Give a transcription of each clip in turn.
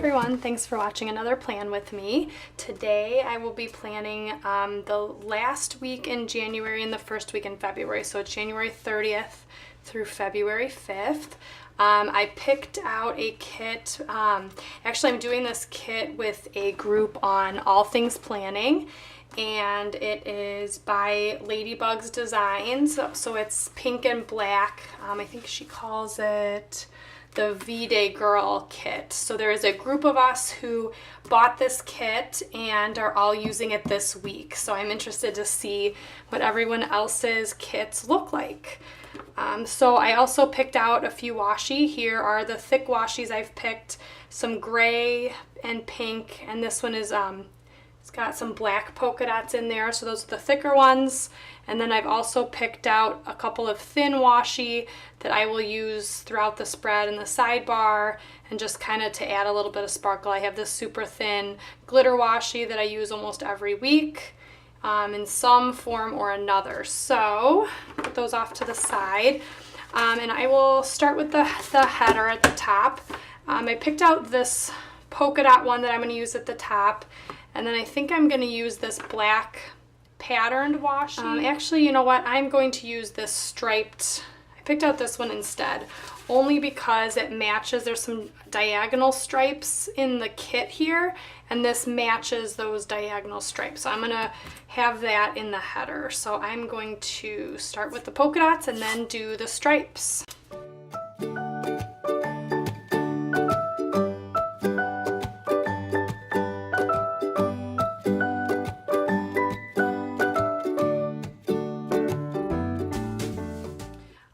everyone, thanks for watching another plan with me. Today I will be planning the last week in January and the first week in February. So it's January 30th through February 5th. I picked out a kit. Actually, I'm doing this kit with a group on all things planning, and it is by Ladybugz Designs. So it's pink and black. I think she calls it the Me Vday Girl kit. So there is a group of us who bought this kit and are all using it this week. So I'm interested to see what everyone else's kits look like. So I also picked out a few washi. Here are the thick washies I've picked, some gray and pink, and this one is it's got some black polka dots in there, so those are the thicker ones. And then I've also picked out a couple of thin washi that I will use throughout the spread and the sidebar, and just kind of to add a little bit of sparkle. I have this super thin glitter washi that I use almost every week in some form or another. So put those off to the side, and I will start with the header at the top. I picked out this polka dot one that I'm going to use at the top, and then I think I'm going to use this black patterned washi. Actually, you know what? I'm going to use this striped. I picked out this one instead, only because it matches. There's some diagonal stripes in the kit here, and this matches those diagonal stripes. So I'm going to have that in the header. So I'm going to start with the polka dots and then do the stripes.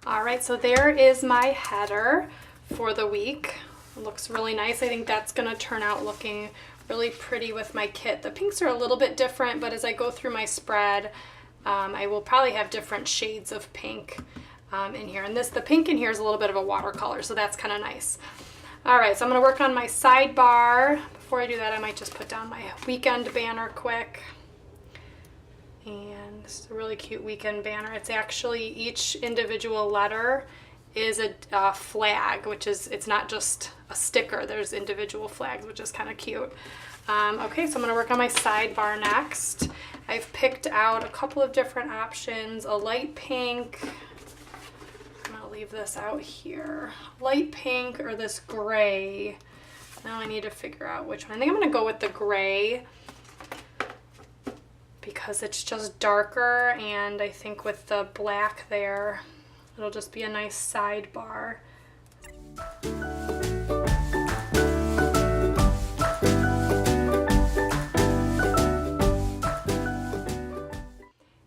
Alright, so there is my header for the week. It looks really nice. I think that's going to turn out looking really pretty with my kit. The pinks are a little bit different, but as I go through my spread, I will probably have different shades of pink in here. And the pink in here is a little bit of a watercolor, so that's kind of nice. Alright, so I'm going to work on my sidebar. Before I do that, I might just put down my weekend banner quick. And this is a really cute weekend banner. It's actually, each individual letter is a flag, which is, it's not just a sticker, there's individual flags, which is kind of cute. Okay, so I'm going to work on my sidebar next. I've picked out a couple of different options, a light pink. I'm going to leave this out here. Light pink or this gray. Now I need to figure out which one. I think I'm going to go with the gray, because it's just darker, and I think with the black there, it'll just be a nice sidebar.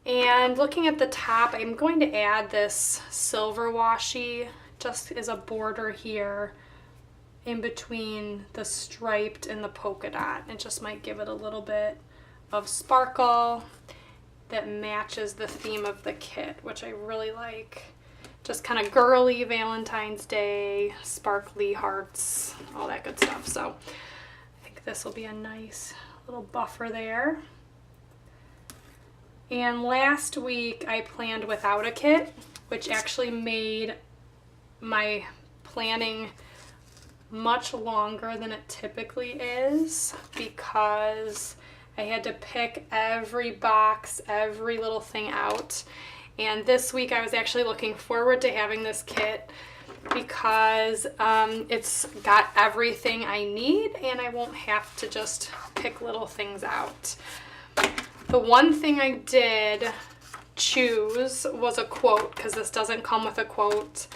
And looking at the top, I'm going to add this silver washi just as a border here in between the striped and the polka dot. It just might give it a little bit of sparkle that matches the theme of the kit, which I really like. Just kind of girly Valentine's Day, sparkly hearts, all that good stuff. So I think this will be a nice little buffer there. And last week I planned without a kit, which actually made my planning much longer than it typically is, because I had to pick every box, every little thing out. And this week I was actually looking forward to having this kit because it's got everything I need, and I won't have to just pick little things out. The one thing I did choose was a quote, because this doesn't come with a quote.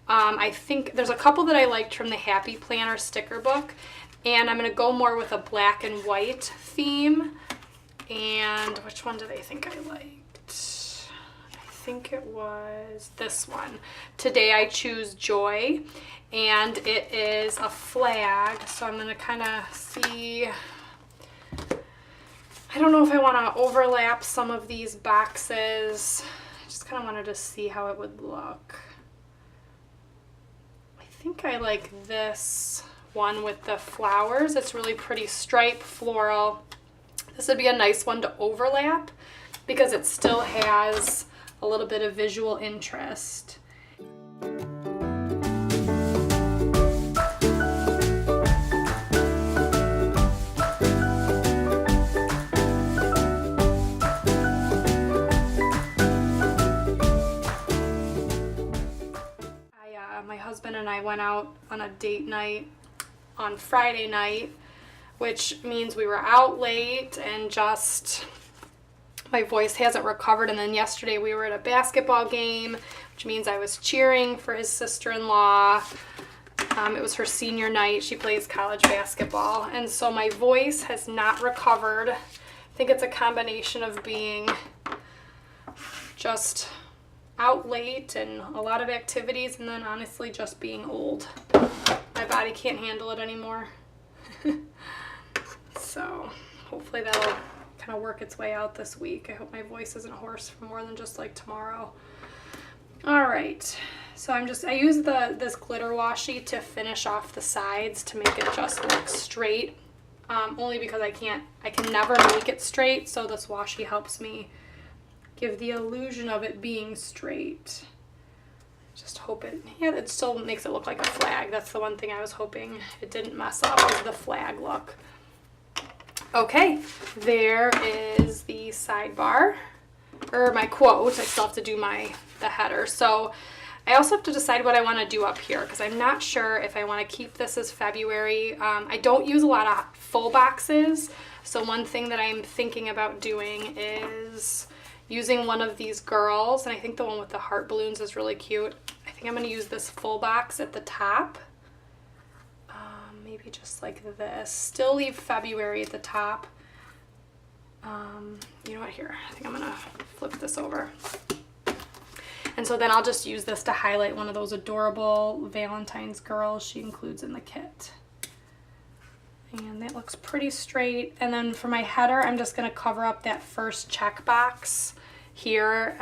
I think there's a couple that I liked from the Happy Planner sticker book, and I'm going to go more with a black and white theme. And which one did I think I liked? I think it was this one. Today I choose Joy, and it is a flag. So I'm going to kind of see, I don't know if I want to overlap some of these boxes. I just kind of wanted to see how it would look. I think I like this one with the flowers. It's really pretty stripe floral. This would be a nice one to overlap because it still has a little bit of visual interest. husband and I went out on a date night on Friday night, which means we were out late and just my voice hasn't recovered. And then yesterday we were at a basketball game, which means I was cheering for his sister-in-law. It was her senior night. She plays college basketball. And so my voice has not recovered. I think it's a combination of being just out late and a lot of activities, and then honestly just being old. My body can't handle it anymore. So hopefully that'll kind of work its way out this week. I hope my voice isn't hoarse for more than just like tomorrow. All right, so I use this glitter washi to finish off the sides to make it just look straight, only because I can never make it straight, so this washi helps me give the illusion of it being straight. Just hope it still makes it look like a flag. That's the one thing I was hoping it didn't mess up, was the flag look. Okay, there is the sidebar, or my quote. I still have to do the header. So I also have to decide what I want to do up here, because I'm not sure if I want to keep this as February. I don't use a lot of full boxes, so one thing that I'm thinking about doing is using one of these girls, and I think the one with the heart balloons is really cute. I think I'm going to use this full box at the top. Maybe just like this. Still leave February at the top. You know what, here, I think I'm going to flip this over. And so then I'll just use this to highlight one of those adorable Valentine's girls she includes in the kit. And that looks pretty straight. And then for my header, I'm just going to cover up that first check box here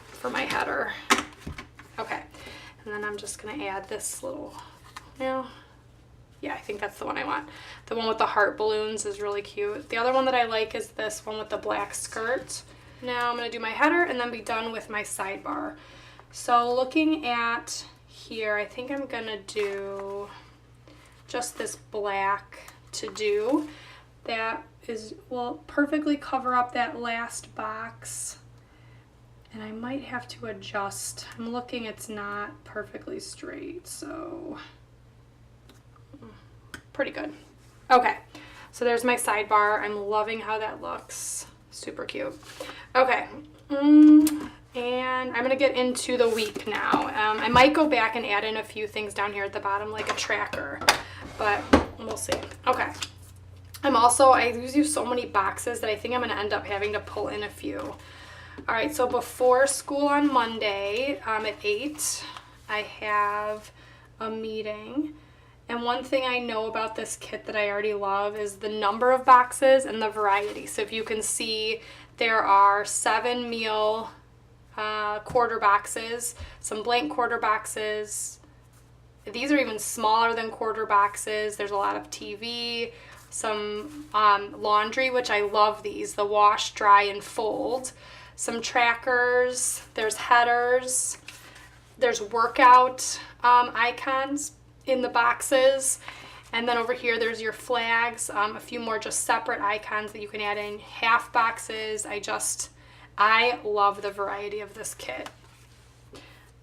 for my header. Okay, and then I'm just going to add this little, yeah, I think that's the one I want. The one with the heart balloons is really cute. The other one that I like is this one with the black skirt. Now I'm going to do my header and then be done with my sidebar. So looking at here, I think I'm going to do just this black to do. That will perfectly cover up that last box. And I might have to adjust. I'm looking, it's not perfectly straight, so pretty good. Okay, so there's my sidebar. I'm loving how that looks. Super cute. Okay, and I'm gonna get into the week now. I might go back and add in a few things down here at the bottom, like a tracker, but we'll see. Okay, I use so many boxes that I think I'm gonna end up having to pull in a few. All right, so before school on Monday at 8, I have a meeting. And one thing I know about this kit that I already love is the number of boxes and the variety. So if you can see, there are 7 meal quarter boxes, some blank quarter boxes. These are even smaller than quarter boxes. There's a lot of TV, some laundry, which I love these, the wash, dry, and fold. Some trackers, there's headers, there's workout icons in the boxes, and then over here there's your flags, a few more just separate icons that you can add in, half boxes. I love the variety of this kit.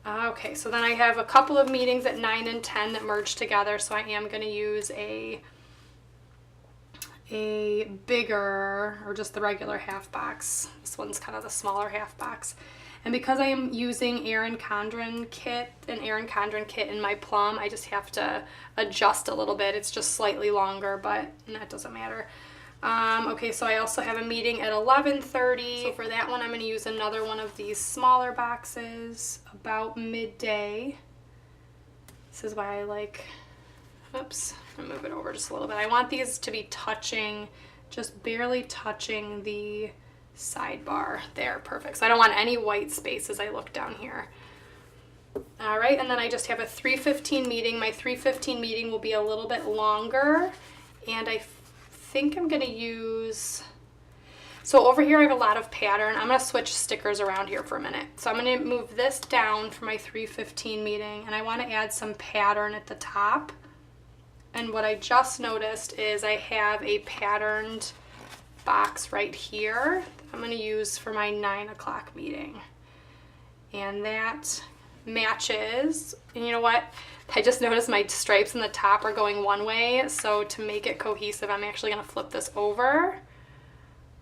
Okay, so then I have a couple of meetings at 9 and 10 that merge together, so I am going to use a bigger, or just the regular half box. This one's kind of the smaller half box. And because I am using Erin Condren kit in my plum, I just have to adjust a little bit. It's just slightly longer, but that doesn't matter. Okay, so I also have a meeting at 11:30. So for that one, I'm going to use another one of these smaller boxes about midday. This is why I like, oops, I'm going to move it over just a little bit. I want these to be touching, just barely touching the sidebar there. Perfect. So I don't want any white space as I look down here. All right, and then I just have a 3:15 meeting. My 3:15 meeting will be a little bit longer, and I think I'm going to use, so over here I have a lot of pattern. I'm going to switch stickers around here for a minute. So I'm going to move this down for my 3:15 meeting, and I want to add some pattern at the top. And what I just noticed is I have a patterned box right here that I'm going to use for my 9 o'clock meeting. And that matches. And you know what? I just noticed my stripes in the top are going one way, so to make it cohesive, I'm actually gonna flip this over.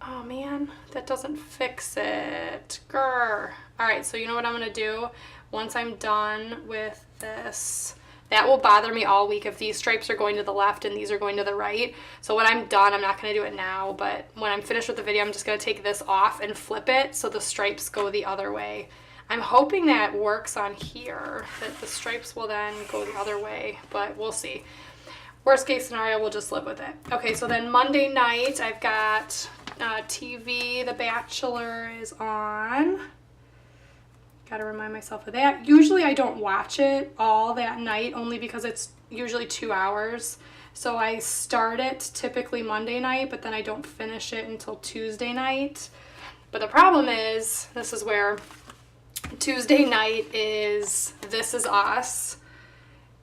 Oh man, that doesn't fix it. Grr. All right, so you know what I'm gonna do? Once I'm done with this, that will bother me all week if these stripes are going to the left and these are going to the right. So when I'm done, I'm not gonna do it now, but when I'm finished with the video, I'm just gonna take this off and flip it so the stripes go the other way. I'm hoping that works on here, that the stripes will then go the other way, but we'll see. Worst case scenario, we'll just live with it. Okay, so then Monday night, I've got TV, The Bachelor is on. Gotta remind myself of that. Usually I don't watch it all that night, only because it's usually 2 hours. So I start it typically Monday night, but then I don't finish it until Tuesday night. But the problem is, this is where Tuesday night is This Is Us.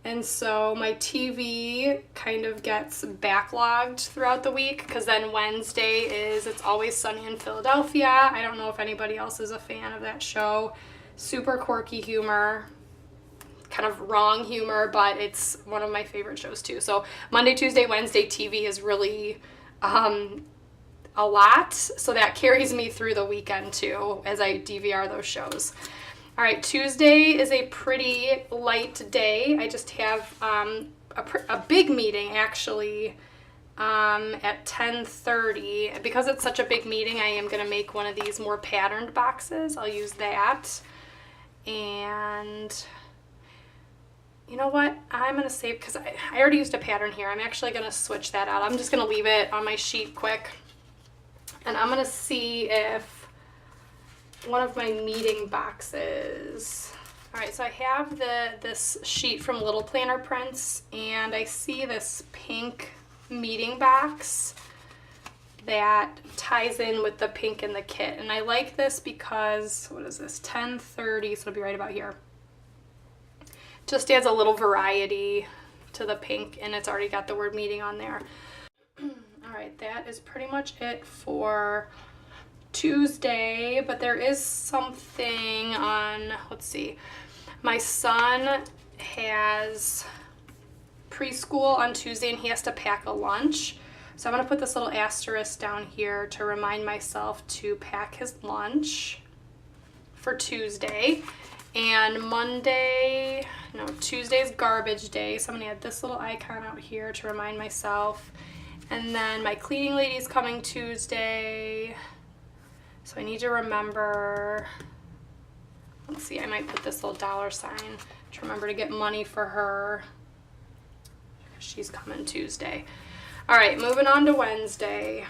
And so my TV kind of gets backlogged throughout the week, because then Wednesday is It's Always Sunny in Philadelphia. I don't know if anybody else is a fan of that show. Super quirky humor, kind of wrong humor, but it's one of my favorite shows too. So Monday, Tuesday, Wednesday TV is really a lot. So that carries me through the weekend too as I DVR those shows. All right, Tuesday is a pretty light day. I just have a big meeting actually at 10:30. Because it's such a big meeting, I am gonna make one of these more patterned boxes. I'll use that. And you know what? I'm gonna save, because I already used a pattern here. I'm actually gonna switch that out. I'm just gonna leave it on my sheet quick. And I'm gonna see if one of my meeting boxes. All right, so I have this sheet from Little Planner Prints, and I see this pink meeting box that ties in with the pink in the kit. And I like this because, what is this, 10:30, so it'll be right about here. Just adds a little variety to the pink, and it's already got the word meeting on there. All right, that is pretty much it for Tuesday, but there is something on, let's see. My son has preschool on Tuesday, and he has to pack a lunch. So I'm gonna put this little asterisk down here to remind myself to pack his lunch for Tuesday. And Tuesday's garbage day, so I'm gonna add this little icon out here to remind myself. And then my cleaning lady's coming Tuesday, so I need to remember, let's see, I might put this little $sign to remember to get money for her. She's coming Tuesday. All right, moving on to Wednesday.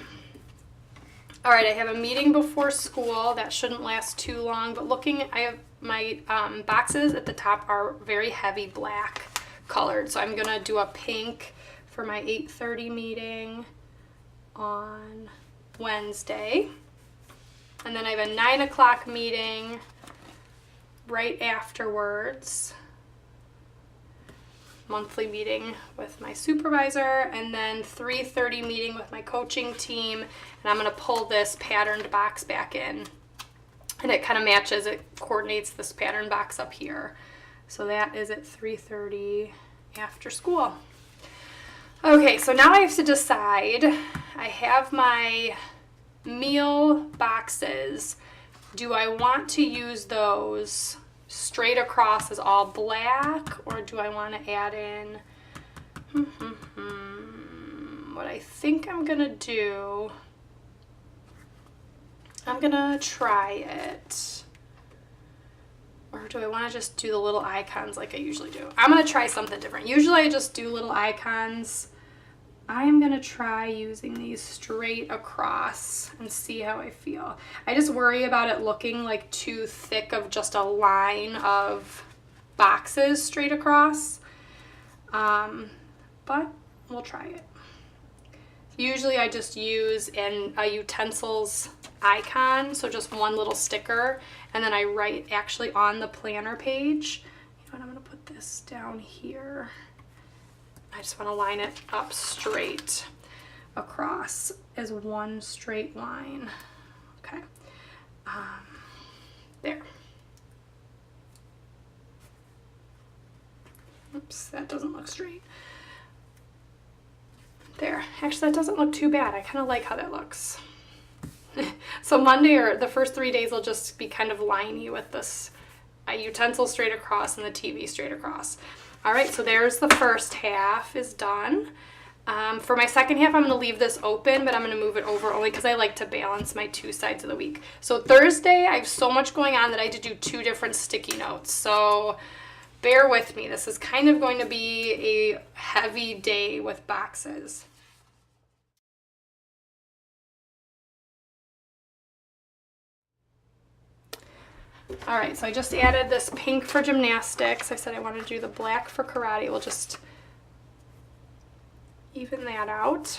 All right, I have a meeting before school. That shouldn't last too long, but I have my boxes at the top are very heavy black colored. So I'm gonna do a pink for my 8:30 meeting on Wednesday. And then I have a 9 o'clock meeting right afterwards. Monthly meeting with my supervisor, and then 3:30 meeting with my coaching team, and I'm going to pull this patterned box back in, and it kind of matches, it coordinates this pattern box up here. So that is at 3:30 after school. Okay, so now I have to decide. I have my meal boxes. Do I want to use those straight across as all black, or do I want to add in what I think I'm gonna do? I'm gonna try it, or do I want to just do the little icons like I usually do? I'm gonna try something different. Usually I just do little icons. I am gonna try using these straight across and see how I feel. I just worry about it looking like too thick of just a line of boxes straight across, but we'll try it. Usually I just use a utensils icon, so just one little sticker, and then I write actually on the planner page. You know what, I'm gonna put this down here. I just want to line it up straight across as one straight line. Okay, there. Oops, that doesn't look straight. There. Actually, that doesn't look too bad. I kind of like how that looks. So Monday, or the first 3 days, will just be kind of liney with this utensil straight across and the TV straight across. All right, so there's the first half is done. For my second half, I'm going to leave this open, but I'm going to move it over only because I like to balance my 2 sides of the week. So Thursday, I have so much going on that I had to do 2 different sticky notes. So bear with me. This is kind of going to be a heavy day with boxes. All right, so I just added this pink for gymnastics. I said I wanted to do the black for karate. We'll just even that out.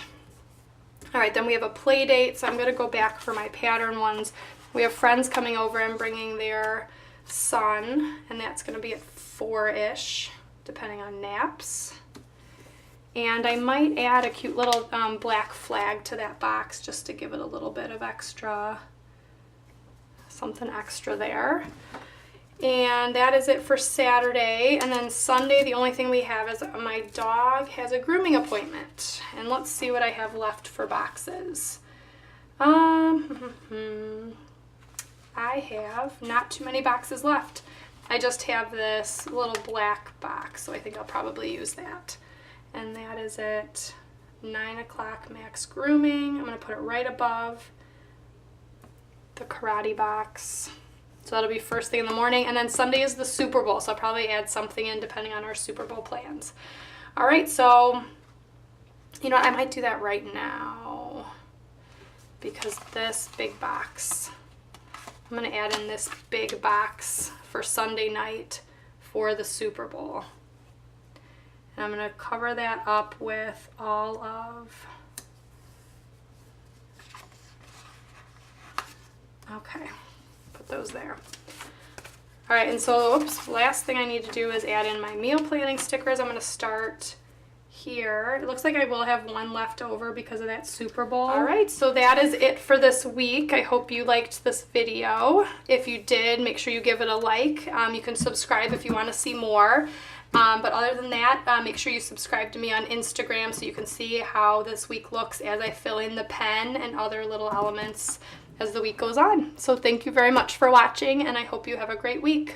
All right, then we have a play date, so I'm going to go back for my pattern ones. We have friends coming over and bringing their son, and that's going to be at 4-ish, depending on naps. And I might add a cute little black flag to that box just to give it a little bit of extra, something extra there. And that is it for Saturday. And then Sunday, the only thing we have is my dog has a grooming appointment. And let's see what I have left for boxes. I have not too many boxes left. I just have this little black box, so I think I'll probably use that. And that is at 9 o'clock max grooming. I'm going to put it right above the karate box. So that'll be first thing in the morning. And then Sunday is the Super Bowl, so I'll probably add something in depending on our Super Bowl plans. All right, so you know what? I might do that right now because this big box, I'm going to add in this big box for Sunday night for the Super Bowl. And I'm going to cover that up with all of, okay, put those there. All right, and so, oops, last thing I need to do is add in my meal planning stickers. I'm going to start here. It looks like I will have one left over because of that Super Bowl. All right, so that is it for this week. I hope you liked this video. If you did, make sure you give it a like. You can subscribe if you want to see more. But other than that, make sure you subscribe to me on Instagram so you can see how this week looks as I fill in the pen and other little elements as the week goes on. So thank you very much for watching, and I hope you have a great week.